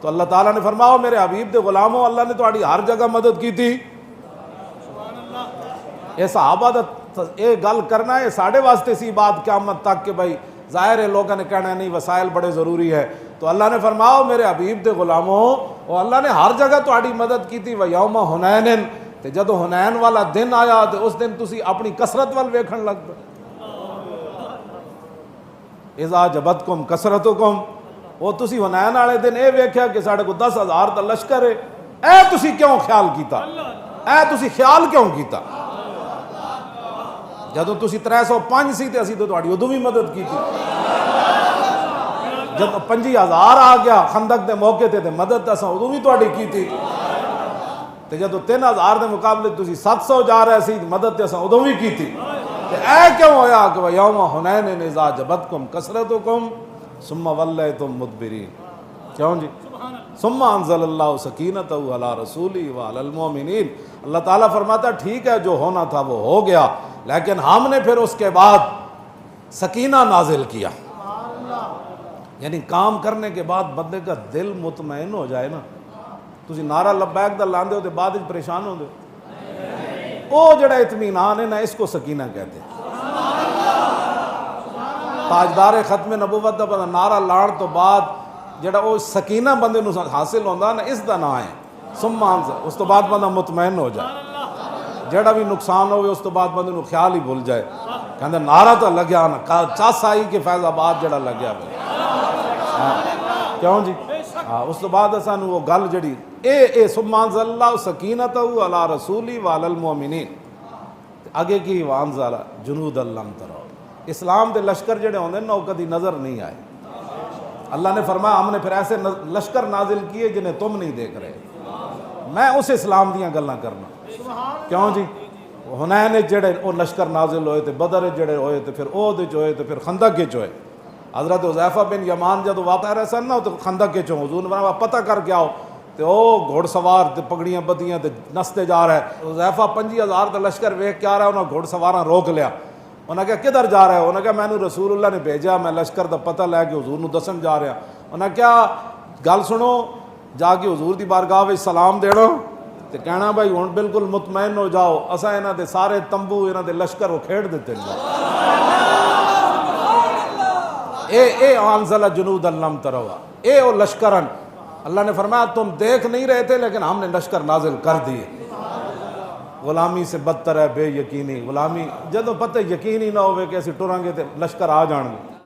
تو اللہ تعالیٰ نے فرمایا میرے حبیب دے غلاموں اللہ نے تہاڈی ہر جگہ مدد کی تھی. یہ صحابہ دا یہ گل کرنا ہے ساڑھے واسطے سی بات قیامت تک کہ بھائی ظاہر ہے لوگوں نے کہنا ہے نہیں وسائل بڑے ضروری ہے. تو اللہ نے فرمایا میرے حبیب دے غلاموں اور اللہ نے ہر جگہ تہاڈی مدد کی تھی. وَيَوْمَ حُنَيْنٍ تے جدو حنین والا دن آیا تو اس دن تسی اپنی کثرت وال ویکھن لگ پے. اذا جبتکم کثرتکم وہ تسی حنین والے دن اے ویکھیا کہ ساڈے کو 10,000 دا لشکر ہے. اے تسی کیوں خیال کیتا؟ اے تسی خیال کیوں کیتا؟ جدو تسی 305 سی تے اسی تو تہاڈی ادوں بھی مدد کی تھی. جب 25,000 آ گیا خندق دے موقع تے مدد اساں ادوں بھی تہاڈی کی تھی. تے جدو 3,000 دے مقابلے تسی 700 جا رہے سی مدد تے اساں ادوں بھی کی تھی. تے اے کیوں ہویا کہ یوم حنین اذا جبتکم کثرتکم ثم ولیتم مدبرین. کیوں جی؟ ثم انزل اللہ سکینتہ علی رسولہ وعلی المؤمنین. اللہ تعالیٰ فرماتا ٹھیک ہے جو ہونا تھا وہ ہو گیا لیکن ہم نے پھر اس کے بعد سکینہ نازل کیا. یعنی کام کرنے کے بعد بندے کا دل مطمئن ہو جائے نا. تسی نعرہ لبیک دا لاندے ہو تے بعد وچ پریشان ہوندے ہو. او جڑا اطمینان ہے نا اس کو سکینہ کہتے ہیں. تاجدار ختم نبوت دا بندہ نعرہ لان تو بعد جڑا او سکینہ بندے نو حاصل ہوندا نا اس دا نام ہے ثم انزل. اس تو بعد بندہ مطمئن ہو جائے. جڑا بھی نقصان ہوئے اس تو بعد بندے نو خیال ہی بھول جائے کہندے نعرہ تو لگیا نا چس آئی کہ فیض آباد جڑا لگیا ہوئے. کیوں جی؟ اس تو بعد سانو وہ گل جڑی اے ثم انزل اللہ سکینتہ علی رسولہ وعلی المؤمنین. اگے کی وانزل جنود لم تروا. اسلام دے لشکر جڑے ہوندے نا وہ کدی نظر نہیں آئے. اللہ نے فرمایا ہم نے پھر ایسے لشکر نازل کیے جنہیں تم نہیں دیکھ رہے. میں اس اسلام دیاں گلاں کرنا. کیوں جی؟ حنین جڑے وہ لشکر نازل ہوئے تھے بدر جڑے ہوئے تھے پھر عہد ہوئے تھے پھر خندق ہوئے. حضرت حذیفہ بن یمان جدو واقع رہے سن نا تو خندق کے چوں حضور نے فرمایا پتہ کر کے آؤ تے او گھوڑ سوار تے پگڑیاں بدیاں تے نستے جا رہا ہے. حذیفہ 25,000 دا لشکر ویکھ کے آ رہا ہے. انہاں گھوڑ سواراں روک لیا. انہاں کہا کدھر جا رہا ہے؟ انہاں کہا میں نے رسول اللہ نے بھیجا میں لشکر دا پتہ لے کے حضور نو دسن جا رہا. انہاں کیا گل سنو جا کے حضور دی بارگاہ وچ سلام دینا تے کہنا بھائی ہن بالکل مطمئن ہو جاؤ اساں انہاں دے سارے تمبو انہاں دے لشکر وہ کھیڑ دیتے ہیں. اے انزل جنود لم تروا. اے او لشکرن اللہ نے فرمایا تم دیکھ نہیں رہے تھے لیکن ہم نے لشکر نازل کر دیے. غلامی سے بدتر ہے بے یقینی. غلامی جدوں پتہ یقین ہی نہ ہوئے کہ اسی ٹراں گے تے لشکر آ جان گے.